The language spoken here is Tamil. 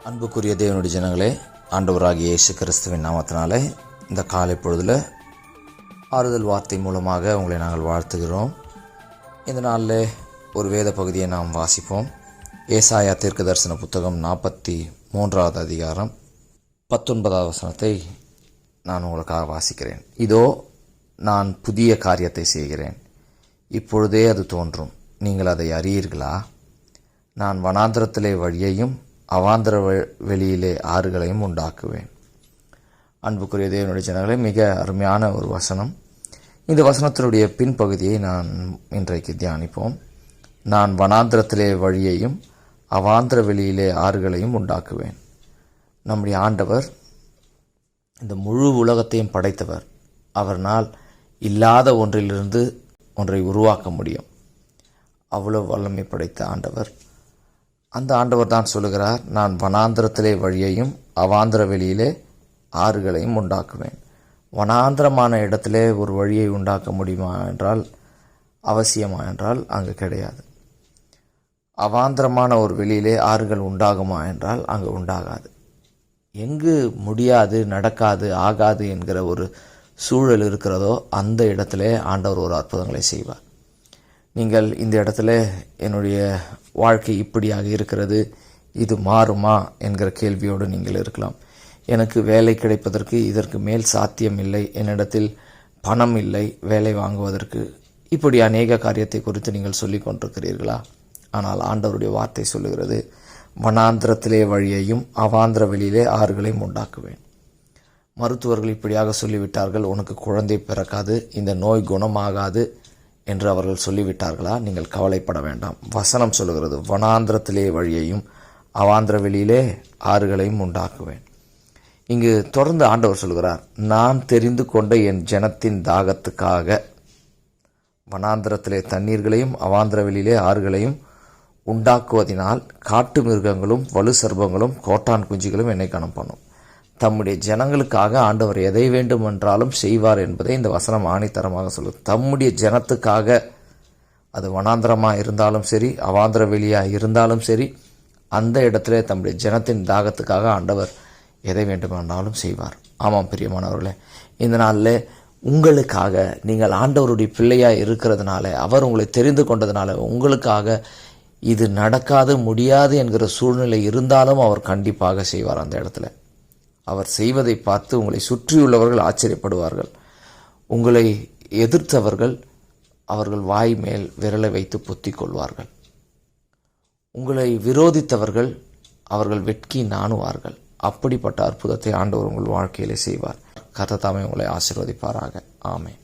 அன்புக்குரிய தேவனுடைய ஜனங்களே, ஆண்டவராகிய இயேசு கிறிஸ்துவின் நாமத்தினாலே இந்த காலை பொழுதில் ஆறுதல் வார்த்தை மூலமாக உங்களை நாங்கள் வாழ்த்துகிறோம். இந்த நாளில் ஒரு வேத பகுதியை நாம் வாசிப்போம். ஏசாயா தீர்க்க தரிசன புத்தகம் 43வது அதிகாரம் 19வது வசனத்தை நான் உங்களுக்காக வாசிக்கிறேன். இதோ நான் புதிய காரியத்தை செய்கிறேன், இப்பொழுதே அது தோன்றும், நீங்கள் அதை அறியீர்களா? நான் வனாந்திரத்திலே வழியையும் அவாந்திர வெளியிலே ஆறுகளையும் உண்டாக்குவேன். அன்புக்குரிய தேவனுடைய ஜனங்களே, மிக அருமையான ஒரு வசனம். இந்த வசனத்தினுடைய பின்பகுதியை நான் இன்றைக்கு தியானிப்போம். நான் வனாந்திரத்திலே வழியையும் அவாந்திர வெளியிலே ஆறுகளையும் உண்டாக்குவேன். நம்முடைய ஆண்டவர் இந்த முழு உலகத்தையும் படைத்தவர். அவர்னால் இல்லாத ஒன்றிலிருந்து ஒன்றை உருவாக்க முடியும். அவ்வளவு வல்லமை படைத்த ஆண்டவர். அந்த ஆண்டவர் தான் சொல்லுகிறார், நான் வனாந்திரத்திலே வழியையும் அவாந்திர வெளியிலே ஆறுகளையும் உண்டாக்குவேன். வனாந்திரமான இடத்திலே ஒரு வழியை உண்டாக்க முடியுமா என்றால், அவசியமா என்றால் அங்கு கிடையாது. அவாந்திரமான ஒரு வெளியிலே ஆறுகள் உண்டாகுமா என்றால் அங்கு உண்டாகாது. எங்கு முடியாது, நடக்காது, ஆகாது என்கிற ஒரு சூழல் இருக்கிறதோ அந்த இடத்திலே ஆண்டவர் ஒரு அற்புதங்களை செய்வார். நீங்கள் இந்த இடத்துல என்னுடைய வாழ்க்கை இப்படியாக இருக்கிறது, இது மாறுமா என்கிற கேள்வியோடு நீங்கள் இருக்கலாம். எனக்கு வேலை கிடைப்பதற்கு இதற்கு மேல் சாத்தியம் இல்லை, என்னிடத்தில் பணம் இல்லை வேலை வாங்குவதற்கு, இப்படி அநேக காரியத்தை குறித்து நீங்கள் சொல்லிக் கொண்டிருக்கிறீர்களா? ஆனால் ஆண்டவருடைய வார்த்தை சொல்லுகிறது, வனாந்திரத்திலே வழியையும் அவாந்திர வெளியிலே ஆறுகளையும் உண்டாக்குவேன். மருத்துவர்கள் இப்படியாக சொல்லிவிட்டார்கள், உனக்கு குழந்தை பிறக்காது, இந்த நோய் குணமாகாது என்று அவர்கள் சொல்லிவிட்டார்களா? நீங்கள் கவலைப்பட வேண்டாம். வசனம் சொல்லுகிறது, வனாந்திரத்திலே வழியையும் அவாந்திர வெளியிலே ஆறுகளையும் உண்டாக்குவேன். இங்கு தொடர்ந்து ஆண்டவர் சொல்கிறார், நான் தெரிந்து கொண்ட என் ஜனத்தின் தாகத்துக்காக வனாந்திரத்திலே தண்ணீர்களையும் அவாந்திர வெளியிலே ஆறுகளையும் உண்டாக்குவதினால் காட்டு மிருகங்களும் வலு சர்ப்பங்களும் கோட்டான் குஞ்சுகளும் என்னை கனம் பண்ணும். தம்முடைய ஜனங்களுக்காக ஆண்டவர் எதை வேண்டுமென்றாலும் செய்வார் என்பதை இந்த வசனம் ஆணித்தரமாக சொல்லுது. தம்முடைய ஜனத்துக்காக, அது வனாந்திரமாக இருந்தாலும் சரி, அவாந்திர வெளியாக இருந்தாலும் சரி, அந்த இடத்துல தம்முடைய ஜனத்தின் தாகத்துக்காக ஆண்டவர் எதை வேண்டுமென்றாலும் செய்வார். ஆமாம் பிரியமானவர்களே, இந்த நாளில் உங்களுக்காக, நீங்கள் ஆண்டவருடைய பிள்ளையாக இருக்கிறதுனால, அவர் உங்களை தெரிந்து கொண்டதுனால, உங்களுக்காக இது நடக்காது, முடியாது என்கிற சூழ்நிலை இருந்தாலும் அவர் கண்டிப்பாக செய்வார். அந்த இடத்துல அவர் செய்வதை பார்த்து உங்களை சுற்றியுள்ளவர்கள் ஆச்சரியப்படுவார்கள். உங்களை எதிர்த்தவர்கள் அவர்கள் வாய் மேல் விரலை வைத்து பொத்திக் கொள்வார்கள். உங்களை விரோதித்தவர்கள் அவர்கள் வெட்கி நாணுவார்கள். அப்படிப்பட்ட அற்புதத்தை ஆண்டவர் உங்கள் வாழ்க்கையிலே செய்வார். கர்த்தர் தாமே உங்களை ஆசீர்வதிப்பாராக. ஆமென்.